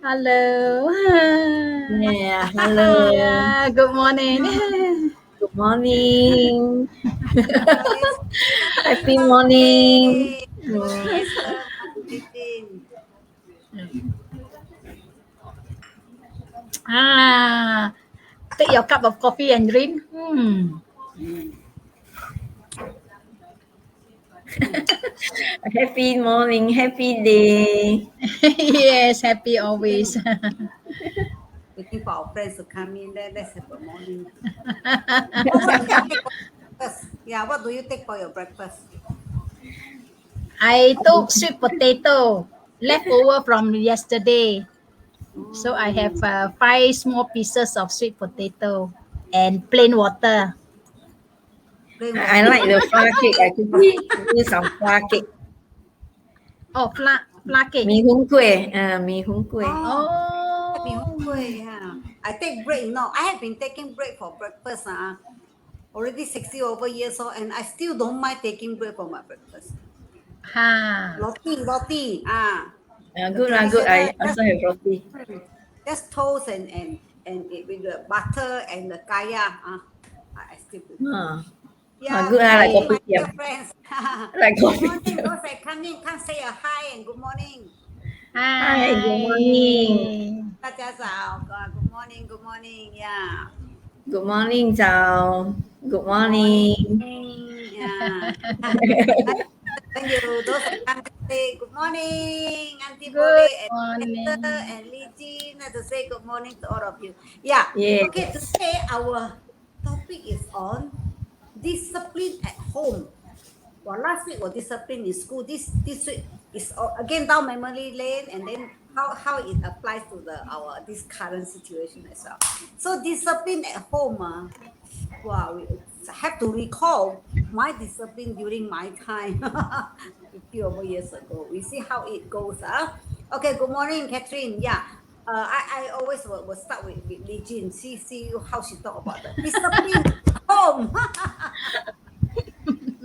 Hello. Yeah, hello. Yeah, good morning. Good morning. It's happy Happy morning. birthday, Mommy Esther, Mommy Christine. Take your cup of coffee and drink. Happy morning, happy day. Yes, happy always. Waiting for our friends to come in. Let's have a morning. What do you take for breakfast? Yeah, what do you take for your breakfast? I took sweet potato leftover from yesterday. So I have 5 small pieces of sweet potato and plain water. Plain I water. like the flour cake. I could do some flour cake. Oh, flour cake. Mee hoon kueh. Mee hoon kueh. Oh. Yeah. I take bread. No, I have been taking bread for breakfast. Already 60 over years old, and I still don't mind taking bread for my breakfast. Ha. Roti. Good lah, good. I also have roti. Just toast and it with the butter and the kaya. I still prefer. Yeah, good lah, like my coffee dear friends. Like Good coffee. morning, those that come in, come say a hi and good morning. Hi. Good morning. 大家早, good morning, yeah. Good morning, Zhao. Good morning. Yeah. Thank you, those that come to say good morning, Auntie Good Bole and morning. Esther and Lee Jin, to say good morning to all of you. Yeah. Yes. Okay, today our topic is on discipline at home. Well, last week was discipline in school. This week is again down memory lane, and then how it applies to this current situation as well. So discipline at home, wow, we have to recall my discipline during my time, 50 over years ago. We see how it goes. Okay, good morning, Catherine. Yeah. I always will start with Lee Jin. See how she talk about the discipline at home.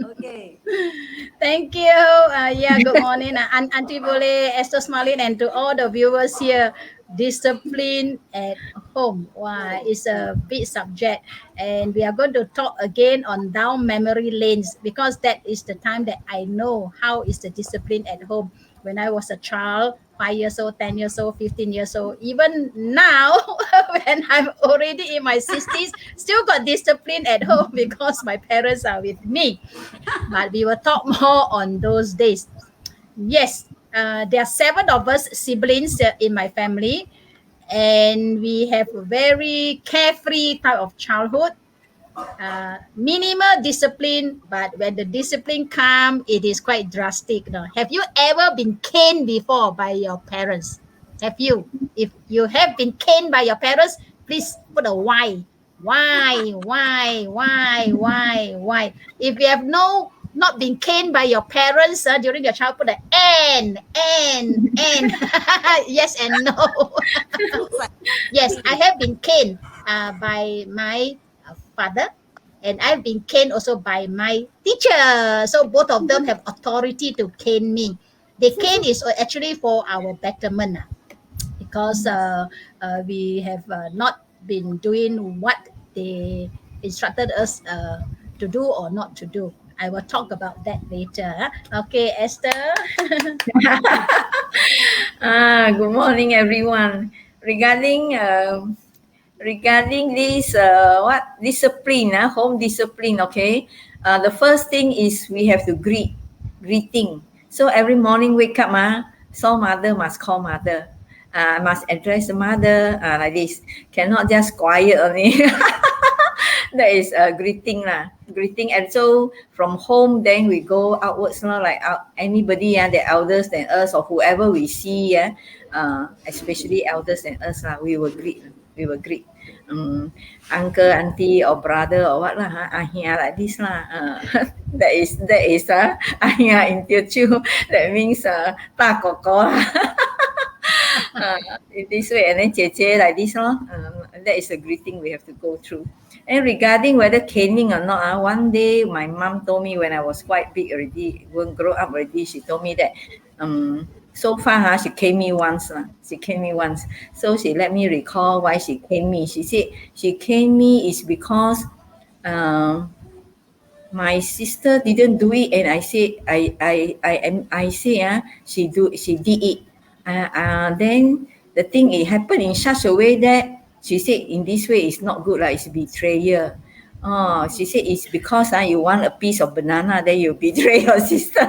Okay. Thank you. Yeah, good morning, Auntie Bole, Esther Smalin, and to all the viewers here. Discipline at home. Wow, it's a big subject. And we are going to talk again on down memory lanes because that is the time that I know how is the discipline at home. When I was a child, 5 years old, 10 years old, 15 years old, even now, when I'm already in my 60s, still got discipline at home because my parents are with me. But we will talk more on those days. Yes, there are 7 of us siblings in my family, and we have a very carefree type of childhood. Minimal discipline, but when the discipline comes, it is quite drastic. No? Have you ever been caned before by your parents? Have you? If you have been caned by your parents, please put a why. Why? If you have not been caned by your parents during your childhood, put an N. Yes and no. Yes, I have been caned by my father, and I've been caned also by my teacher. So both of them have authority to cane me. The cane is actually for our betterment because we have not been doing what they instructed us to do or not to do. I will talk about that later. Okay, Esther. Good morning, everyone. Regarding this what discipline, home discipline. Okay, the first thing is we have to greeting. So every morning wake up, so mother must call mother. Must address the mother like this. Cannot just quiet only. That is a greeting lah. Greeting, and so from home then we go outwards like anybody the elders than us or whoever we see especially elders than us we will greet. Uncle, auntie, or brother, or what lah, ahia like this lah. That is ahia in Teochew. That means 大哥哥啦。In this way, and then 姐姐 like this that is a greeting we have to go through. And regarding whether caning or not, one day my mom told me when I was quite big already, when grow up already, she told me that So far, she caned me once. She caned me once. So she let me recall why she caned me. She said she caned me is because um, my sister didn't do it, and I say I say she did it. Then the thing it happened in such a way that she said in this way it's not good, like it's betrayal. Oh, she said it's because you want a piece of banana, then you betray your sister.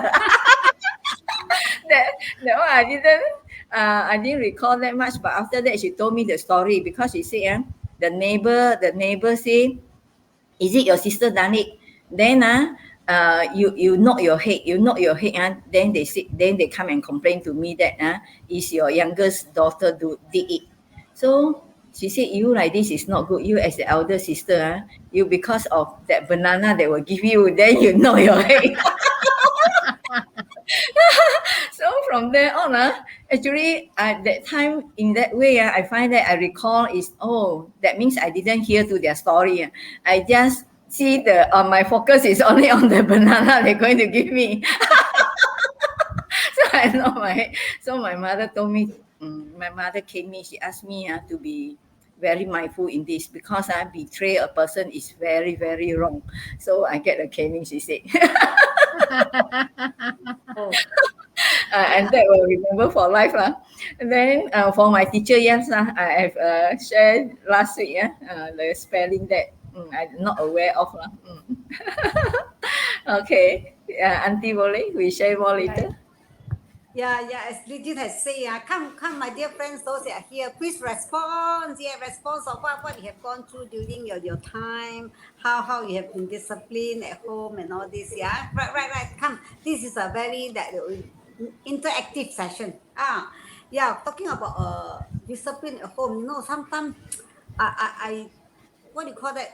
that no, I didn't recall that much. But after that, she told me the story because she said, the neighbor say, "Is it your sister done it?" Then you knock your head, then they come and complain to me that is your youngest daughter did it. So she said, "You like this is not good. You as the elder sister, you because of that banana they will give you, then you knock your head." So from there on, actually, at that time, in that way, I find that I recall is, oh, that means I didn't hear to their story. I just see my focus is only on the banana they're going to give me. So I know my mother told me, my mother came me, she asked me to be very mindful in this because I betray a person is very, very wrong. So I get a caning, she said. Oh, And that will remember for life. And then for my teacher, yes, I have shared last week, the spelling that I'm not aware of. Okay, Auntie boleh, we share more later. yeah, as Lidin has said, come, my dear friends, those that are here, please respond. Yeah, response of what you have gone through during your time, how you have been disciplined at home and all this. Yeah, right. Come, this is a very interactive session. Yeah, talking about discipline at home. You know, sometimes I what do you call that?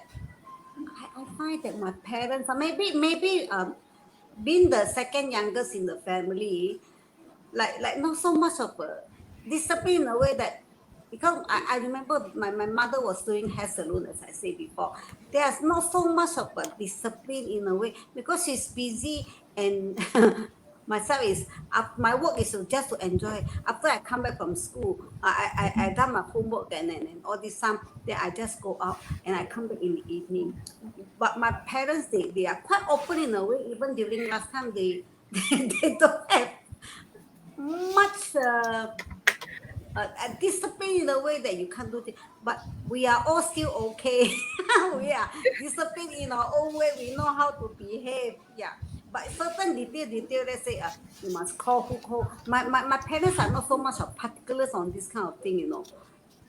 I find that my parents, maybe being the second youngest in the family, like not so much of a discipline in a way that, because I remember my mother was doing hair salon, as I said before. There's not so much of a discipline in a way because she's busy, and myself is my work is just to enjoy. After I come back from school, I done my homework and all this time, then I just go out and I come back in the evening. But my parents, they are quite open in a way. Even during last time, they don't have much discipline in a way that you can't do things. But we are all still okay. We are disciplined in our own way. We know how to behave. Yeah. But certain detail, let's say you must call who call. My parents are not so much of particulars on this kind of thing, you know.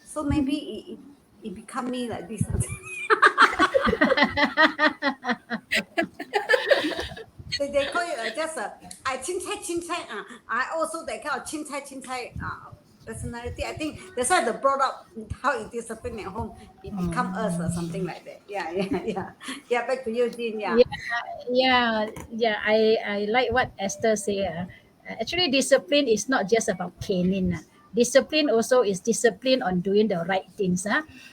So maybe it become me like this. They call it just I chin chai. I also that kind of chin chai personality. I think that's why they brought up how it discipline at home. It become us or something like that. Yeah. Back to you, Jean. Yeah. Yeah. I like what Esther said. Actually, discipline is not just about caning. Discipline also is discipline on doing the right things.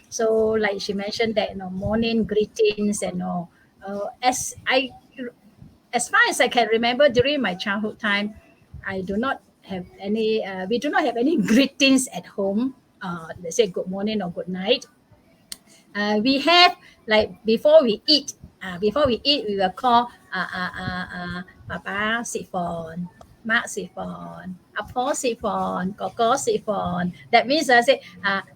So, like she mentioned that morning greetings and as far as I can remember during my childhood time, I do not have any. We do not have any greetings at home. Let's say good morning or good night. We have like before we eat, we will call Papa sit phone, Mark sit phone, Apo sit phone, Coco sit phone. That means I say,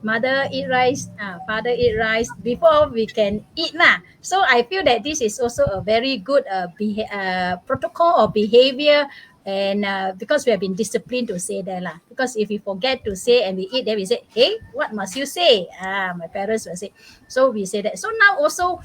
mother eat rice, father eat rice before we can eat lah. So I feel that this is also a very good protocol or behavior, and because we have been disciplined to say that lah. Because if we forget to say and we eat, then we say, hey, what must you say? My parents will say. So we say that. So now also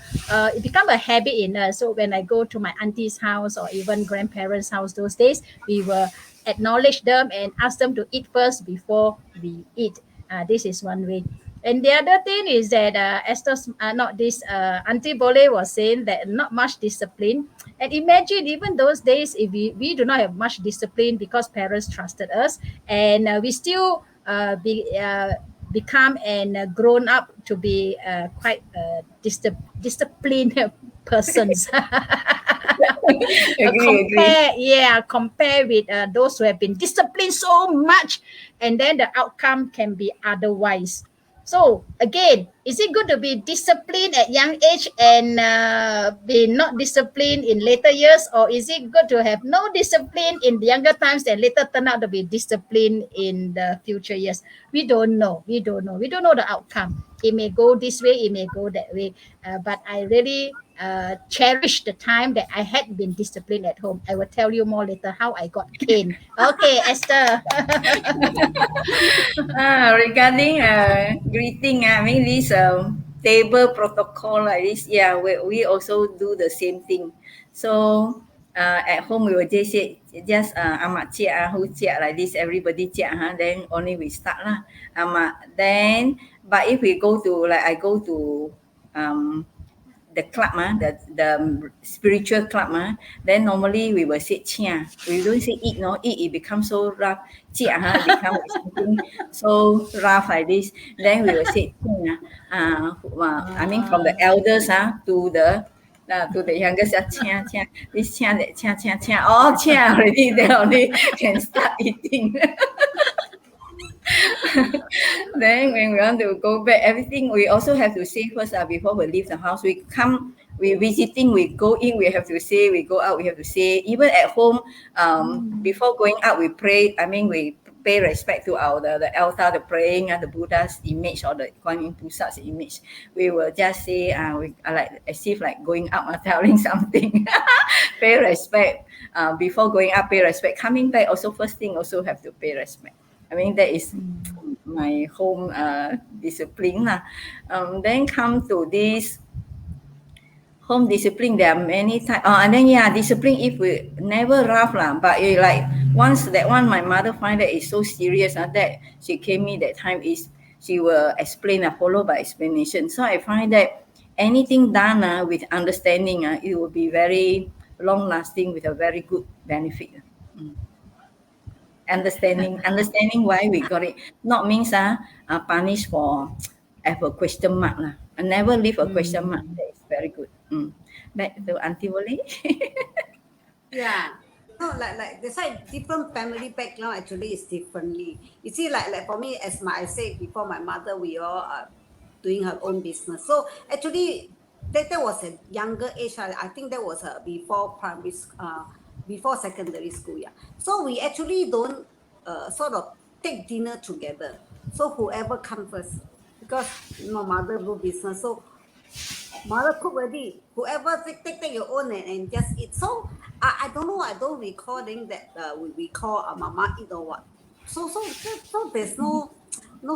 it become a habit in us. So when I go to my auntie's house or even grandparents' house those days, we will acknowledge them and ask them to eat first before we eat. This is one way. And the other thing is that Esther's not this Auntie Bole was saying that not much discipline. And imagine even those days if we do not have much discipline because parents trusted us, and we still become and grown up to be quite disciplined persons. Agree. Compare with those who have been disciplined so much, and then the outcome can be otherwise. So again, is it good to be disciplined at young age and be not disciplined in later years, or is it good to have no discipline in the younger times and later turn out to be disciplined in the future years? We don't know. We don't know. We don't know the outcome. It may go this way. It may go that way. But I really cherish the time that I had been disciplined at home. I will tell you more later how I got cane. Okay, Esther. Regarding greeting, I mean this table protocol like this, yeah, we also do the same thing. So at home we will just say just amat cik who cik like this, everybody cik, then only we start lah. Then but if we go to like I go to the club, the spiritual club, then normally we will say chia. We don't say eat, no, eat it becomes so rough. Chia, it becomes something so rough like this. Then we will say chia. I mean from the elders to the youngest, chia, chia, this chia, that chia, chia, chia, all chia already. They only can start eating. Then when we want to go back, everything we also have to say first before we leave the house. We visiting, we go in, we have to say, we go out, we have to say. Even at home, before going out, we pray. I mean, we pay respect to the altar, the praying, the Buddha's image or the 𝐴𝐞𝐵 image. We will just say, we like as if like going out and telling something. Pay respect. Before going out, pay respect. Coming back, also first thing, also have to pay respect. I mean, that is my home discipline. Then come to this home discipline, there are many types. And then, discipline if we never rough, but like once that one, my mother find that is so serious that she came me that time is she will explain, followed by explanation. So I find that anything done with understanding, it will be very long lasting with a very good benefit. Understanding why we got it. Not means punish for have a question mark. I never leave a question mark. That is very good. Back to Auntie Wole. Yeah. No, like that's why different family background actually is differently. You see, like for me, as I said before, my mother, we all are doing her own business. So actually, that was a younger age. I think that was before before secondary school. Yeah. So we actually don't sort of take dinner together. So whoever come first, because mother do business. So mother cook already. Whoever take your own and just eat. So I don't know. I don't recall that we call mama eat or what. So there's no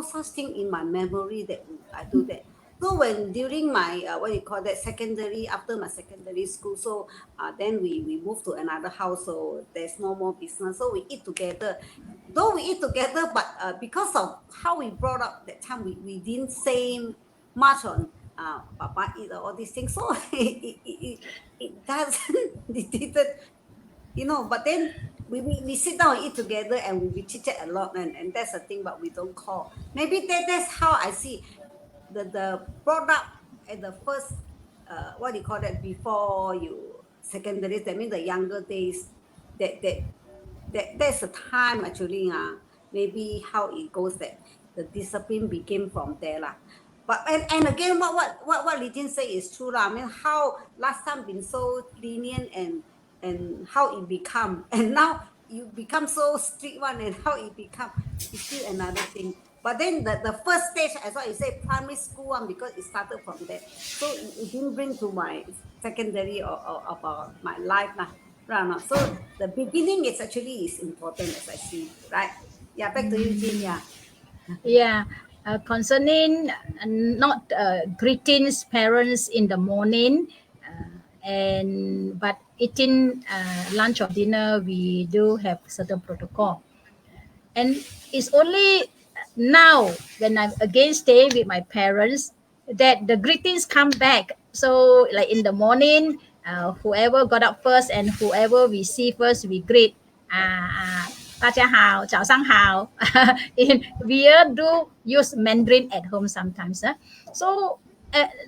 such thing in my memory that I do that. So when during my what you call that secondary, after my secondary school, so then we moved to another house, so there's no more business. So we eat together. Though we eat together, but because of how we brought up that time, we didn't say much on Papa eat all these things. So it doesn't, it didn't, but then we sit down and eat together and we chit chat a lot, and that's the thing, but we don't call. Maybe that's how I see the product at the first, what do you call that, before you secondary, that means the younger days, that's the time actually, maybe how it goes, that the discipline became from there lah. But and again, what Li Jin say is true lah. I mean, how last time been so lenient and how it become, and now you become so strict one, and how it become is still another thing. But then the first stage, as what you say, primary school one, because it started from there, so it didn't bring to my secondary or my life lah. Right. So the beginning is actually is important, as I see, right? Yeah, back to you, Jin. Yeah. Yeah. Concerning not greetings parents in the morning, but eating lunch or dinner, we do have certain protocol. And it's only now when I'm again staying with my parents that the greetings come back. So like in the morning, whoever got up first and whoever we see first, we greet. 大家好，早上好。We do use Mandarin at home sometimes. So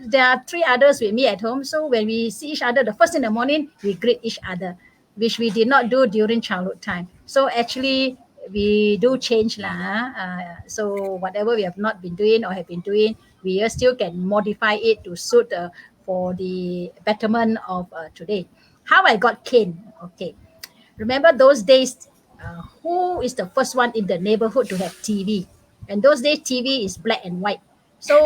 there are three others with me at home. So when we see each other, the first in the morning, we greet each other, which we did not do during childhood time. So actually, we do change lah. So whatever we have not been doing or have been doing, we still can modify it to suit for the betterment of today. How I got cane? Okay, remember those days? Who is the first one in the neighborhood to have TV? And those days, TV is black and white. So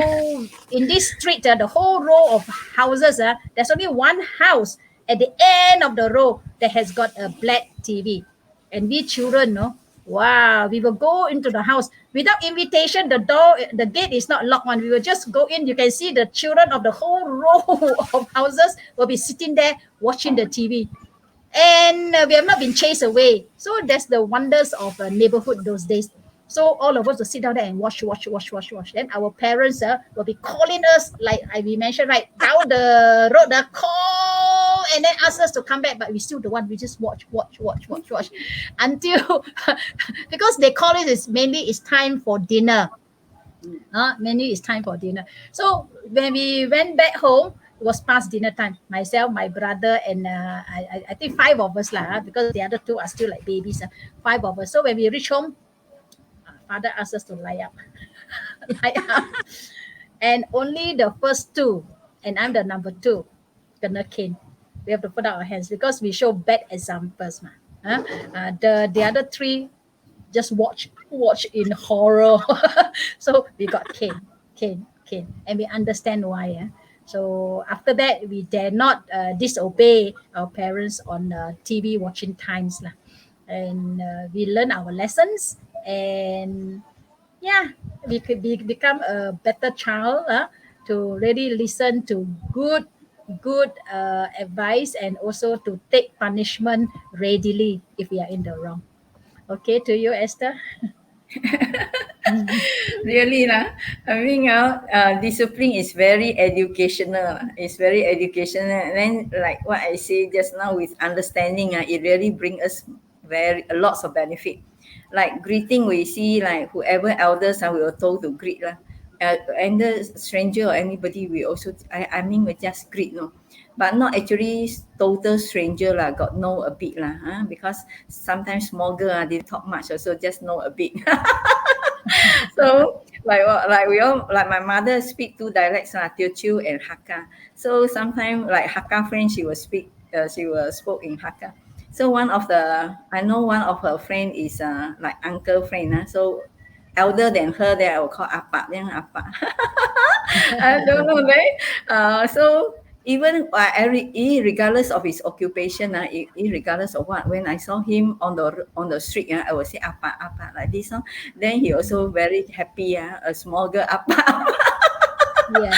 in this street, the whole row of houses, there's only one house at the end of the row that has got a black TV. And we children, no, wow, we will go into the house without invitation. The door, the gate is not locked on. We will just go in. You can see the children of the whole row of houses will be sitting there watching the TV. And we have not been chased away. So that's the wonders of a neighborhood those days. So all of us will sit down there and watch. Then our parents will be calling us, like we mentioned, right, down the road, call, and then ask us to come back. But we still don't want. We just watch until because they call it is mainly it's time for dinner. Mainly it's time for dinner. So when we went back home, it was past dinner time. Myself, my brother, and I think five of us lah, because the other two are still like babies. Five of us. So when we reach home, father asked us to lie up. Lie up. And only the first two, and I'm the number two, kena cane. We have to put out our hands because we show bad examples. The other three just watch in horror. So we got cane. And we understand why. So after that, we dare not disobey our parents on TV watching times. And we learn our lessons, and yeah, we could become a better child to really listen to good advice, and also to take punishment readily if we are in the wrong. Okay, to you, Esther. Really lah. I mean, discipline is very educational. It's very educational. And then, like what I say just now, with understanding, it really brings us a lots of benefit. Like greeting, we see like whoever elders we were told to greet lah. And the stranger or anybody, we also I mean we just greet, no, but not actually total stranger lah. Got know a bit lah, because sometimes small girl they talk much, also just know a bit. So like we all, like my mother speak two dialects lah, Teochew and Hakka. So sometimes like Hakka friend, she will speak, she will spoke in Hakka. So I know one of her friend is like uncle friend. So elder than her, then I will call Appa, then Appa. I don't know, right? So even regardless of his occupation, regardless of what, when I saw him on the street, I will say Appa, Appa, like this. Then he also very happy, a small girl, Appa. Yeah.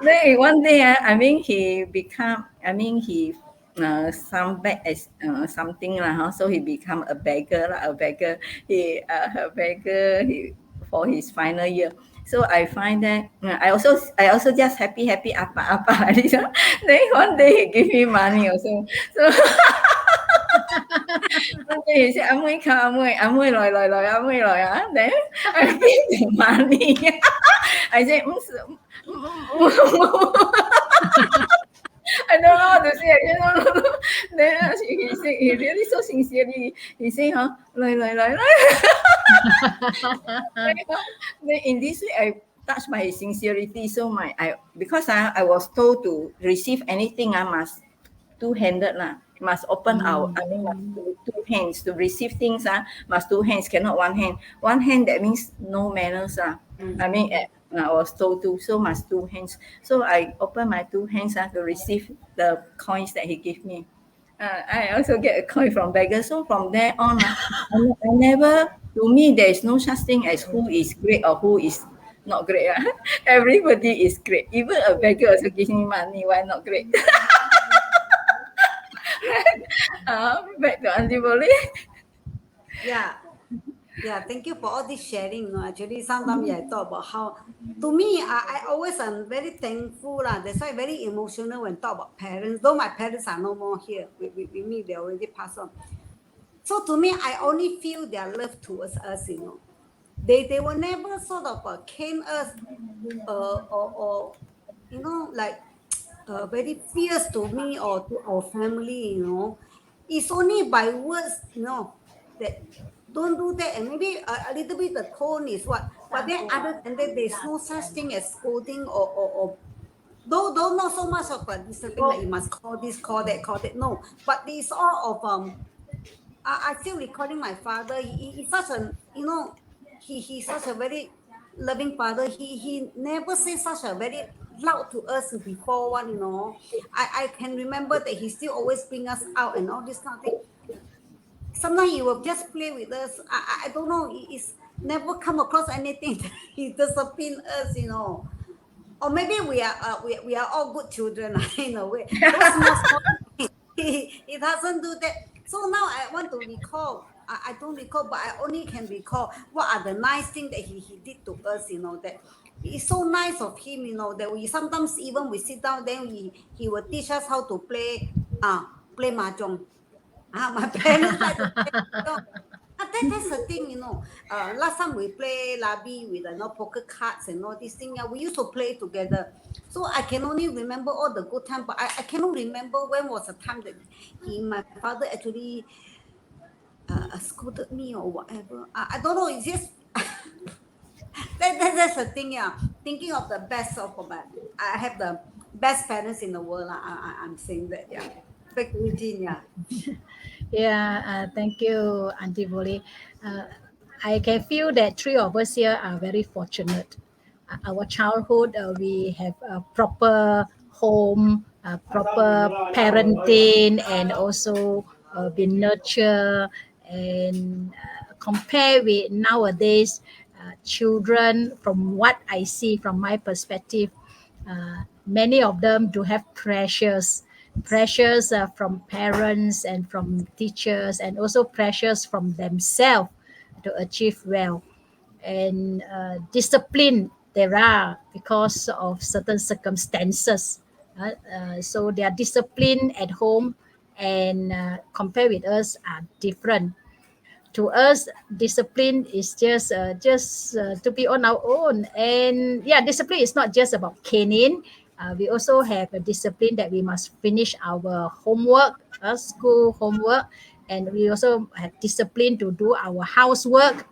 Then one day, he some back as something lah, so he become a beggar lah, he a beggar for his final year. So I find that I also just happy apa like this. Then one day he give me money also. So one day he said, "Amoy loy." Then I give the money. I said, I don't know how to say. Then he said, he really so sincerely. He said, Then in this way, I touched by his sincerity. So because I was told to receive anything, I must two-handed lah. Must open must two hands to receive things. Must two hands, cannot one hand. One hand, that means no manners. I was told to, so must two hands. So I open my two hands to receive the coins that he gave me. I also get a coin from beggar. So from there on, I never, to me, there is no such thing as who is great or who is not great. Everybody is great. Even a beggar also gives me money. Why not great? Back to Auntie Boleh. Yeah, thank you for all this sharing. Actually, sometimes I thought about how, to me, I always am very thankful. That's why very emotional when talk about parents. Though my parents are no more here with me, they already passed on. So to me, I only feel their love towards us, They will never sort of cane us or like very fierce to me or to our family. It's only by words, that don't do that, and maybe a little bit the tone is what. But then other than that, there's no such thing as scolding or though not so much of a discipline like you must call this, call that. No, but it's all of I still recalling my father. He's such he's such a very loving father. He never say such a very loud to us before one. I can remember that he still always bring us out and all this kind of thing. Sometimes he will just play with us. I don't know. It's never come across anything that he discipline us. Or maybe we are all good children in a way. Those small things, he doesn't do that. So now I want to recall. I don't recall, but I only can recall what are the nice things that he did to us. That it's so nice of him. That we sometimes even we sit down, then he will teach us how to play mahjong. My parents like to play mahjong. That's the thing. Last time we play labi with poker cards and all these things. Yeah, we used to play together. So I can only remember all the good time, but I cannot remember when was the time that my father actually scolded me or whatever. I don't know. It's just that's the thing. Yeah, thinking of the best of my. I have the best parents in the world. I'm saying that. Yeah, back to Eugene. Yeah. Yeah, thank you, Auntie Boleh. I can feel that three of us here are very fortunate. Our childhood, we have a proper home, proper parenting, and also been nurtured. And compare with nowadays, children, from what I see from my perspective, many of them do have pressures from parents and from teachers, and also pressures from themselves to achieve well. And discipline there are because of certain circumstances. So their discipline at home and compare with us are different. To us, discipline is just to be on our own. And yeah, discipline is not just about caning. We also have a discipline that we must finish our homework, school homework, and we also have discipline to do our housework,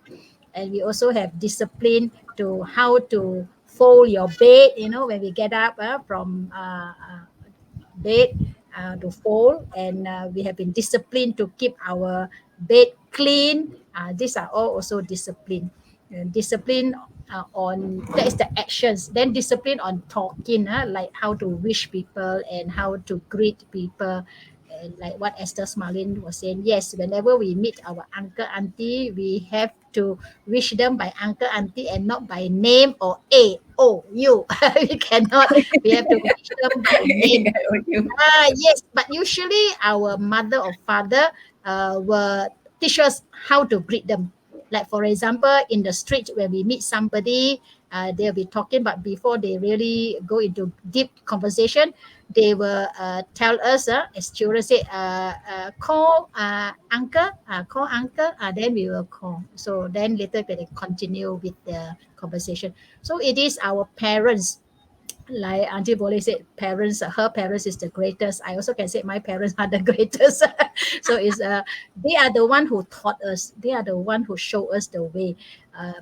and we also have discipline to how to fold your bed, when we get up from bed, to fold, and we have been disciplined to keep our bed clean. These are all also discipline. And discipline on that is the actions. Then discipline on talking, like how to wish people and how to greet people. And like what Esther Smalin was saying, yes, whenever we meet our uncle auntie, we have to wish them by uncle auntie and not by name or a oh you. We cannot. We have to wish them by name. Yes, but usually our mother or father will teach us how to greet them. Like for example, in the street when we meet somebody, they'll be talking, but before they really go into deep conversation, they will tell us, as children say, call uncle, then we will call. So then later they continue with the conversation. So it is our parents, like Auntie Boleh said, parents, her parents is the greatest. I also can say my parents are the greatest. So it's they are the one who taught us. They are the one who show us the way.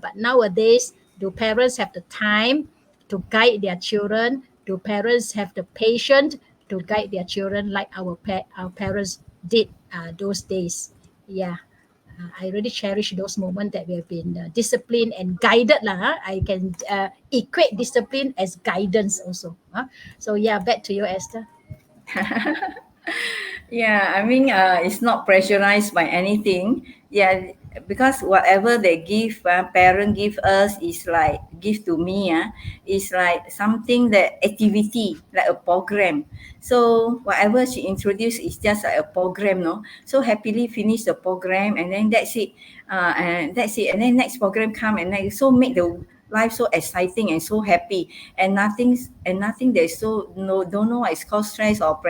But nowadays, do parents have the time to guide their children? Do parents have the patience to guide their children like our parents did those days? Yeah. I really cherish those moments that we have been disciplined and guided lah. I can equate discipline as guidance also. So yeah, back to you, Esther. Yeah, I mean, it's not pressurized by anything. Yeah, because whatever they give, parent give us is like give to me. Is like something that activity like a program. So whatever she introduced is just like a program, no. So happily finish the program, and then that's it. And that's it. And then next program come, and then so make the life so exciting and so happy, and nothing that's so no don't know what it's called stress or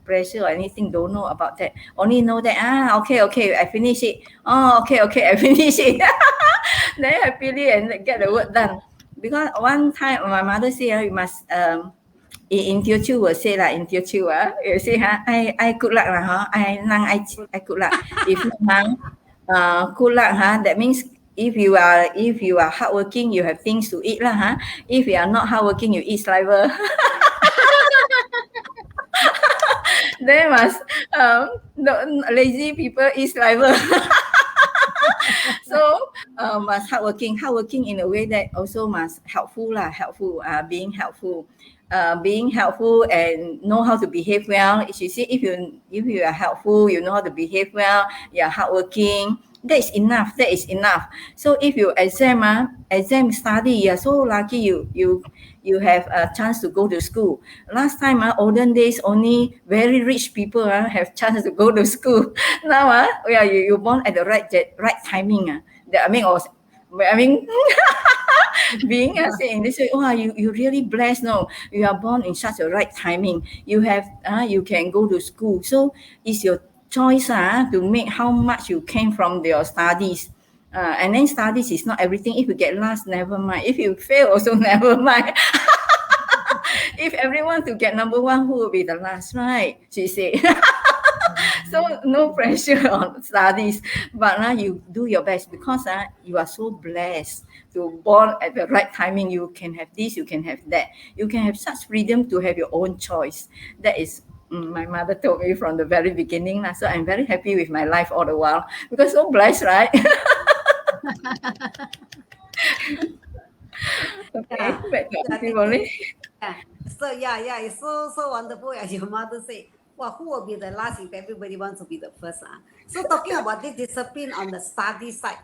pressure or anything, don't know about that, only know that okay I finish it, okay I finish it. Then happily and get the work done. Because one time my mother say you must in Teochew will say like in Teochew, you say, I good luck lah, I good luck. If good luck, that means if you are hardworking, you have things to eat lah, If you are not hardworking, you eat saliva. They must lazy people eat saliva. So must hardworking in a way that also must helpful, being helpful. Being helpful and know how to behave well. You see, if you are helpful, you know how to behave well, you are hardworking, that is enough. That is enough. So if you exam study, you are so lucky you have a chance to go to school. Last time, olden days, only very rich people have chance to go to school. Now, you born at the right timing. Being saying this way, you really blessed. No, you are born in such a right timing. You have you can go to school. So it's your choice to make how much you came from your studies. And then studies is not everything. If you get last, never mind. If you fail, also never mind. If everyone to get number one, who will be the last, right? She said. So no pressure on studies, but you do your best because you are so blessed to born at the right timing. You can have this, you can have that, you can have such freedom to have your own choice. That is my mother told me from the very beginning. So I'm very happy with my life all the while because so blessed, right? Okay, back to Auntie Molly. So it's so wonderful as your mother said. Well, who will be the last if everybody wants to be the first? So talking about this discipline on the study side,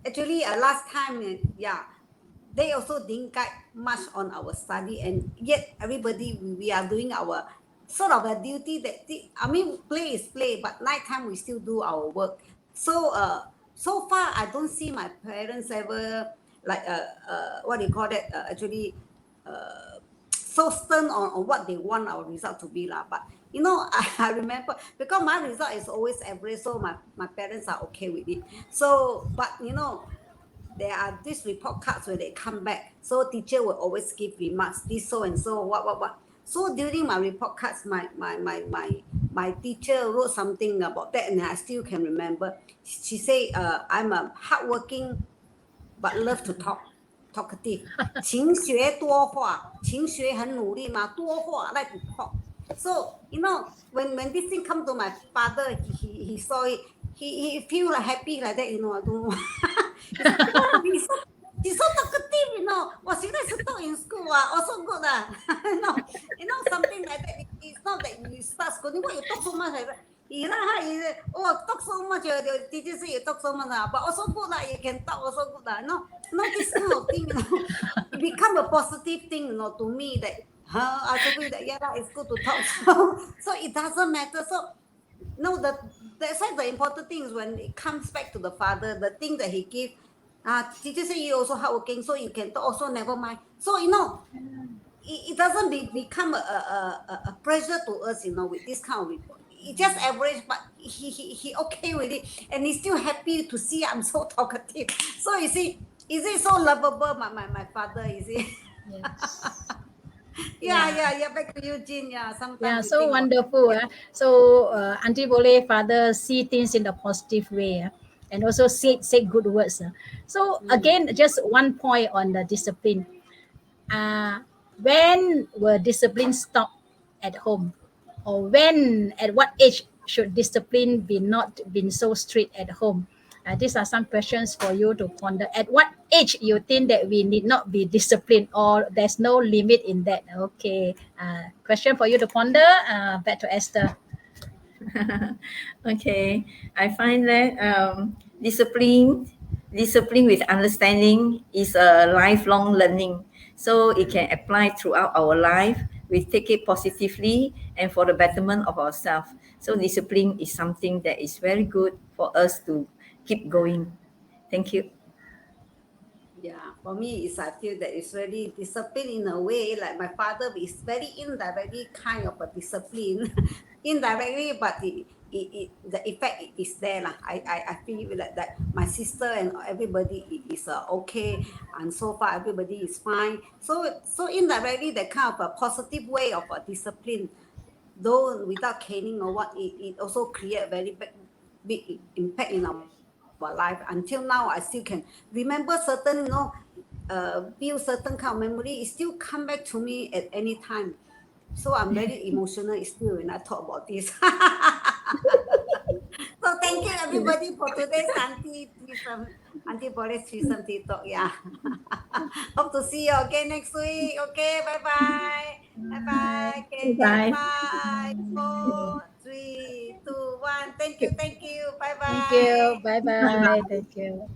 actually last time, they also didn't guide much on our study, and yet everybody we are doing our sort of a duty that play is play, but nighttime we still do our work. So so far I don't see my parents ever like what do you call that? Actually so stern on what they want our result to be lah. But I remember because my result is always average, so my parents are okay with it. So but there are these report cards where they come back, so teacher will always give remarks, this so and so what. So during my report cards, my teacher wrote something about that, and I still can remember. She said, I'm a hardworking but love to talkative. 勤学多话，勤学很努力嘛，多话 like to talk. So when this thing come to my father, he saw it, he feel like happy like that. I don't know. He's so talkative. Well, she likes to talk in school. Also good. Something like that. It's not that you start scolding. Why you talk so much like that? Talk so much. The teacher say you talk so much, but also good. You can talk also good. This kind of thing. It become a positive thing. To me that. I told you that it's good to talk. So it doesn't matter. So that's why the important thing is when it comes back to the father, the thing that he give. Teacher say you also hardworking, so you can talk also never mind. So it doesn't become a pressure to us. With this kind of report. It's just average, but he okay with it, and he's still happy to see I'm so talkative. So you see, is it so lovable, my father? Is it? Yes. Yeah. Back to you, Jean. Sometimes. So wonderful. So Auntie Boleh, father see things in a positive way, and also say good words. So again, just one point on the discipline. When will discipline stop at home, or at what age should discipline be not been so strict at home? These are some questions for you to ponder. At what age you think that we need not be disciplined, or there's no limit in that? Okay, question for you to ponder. Back to Esther. Okay, I find that discipline with understanding is a lifelong learning. So it can apply throughout our life. We take it positively and for the betterment of ourselves. So discipline is something that is very good for us to keep going. Thank you. Yeah, for me, I feel that it's very disciplined in a way. Like my father is very indirectly kind of a discipline, indirectly, but the effect is there lah. I feel that my sister and everybody is okay, and so far everybody is fine. So indirectly, that kind of a positive way of a discipline, though without caning or what, it also create very big impact in our life. Until now, I still can remember certain, feel certain kind of memory. It still come back to me at any time. So I'm very emotional still when I talk about this. So thank you everybody for today's Auntie Boris Threesome Talk. Yeah. Hope to see you again next week. Okay, bye bye. Bye bye. Okay, yeah, Bye. 5, 4, 3, 2, 1. Thank you. Bye Thank you. bye. Bye bye. Thank you.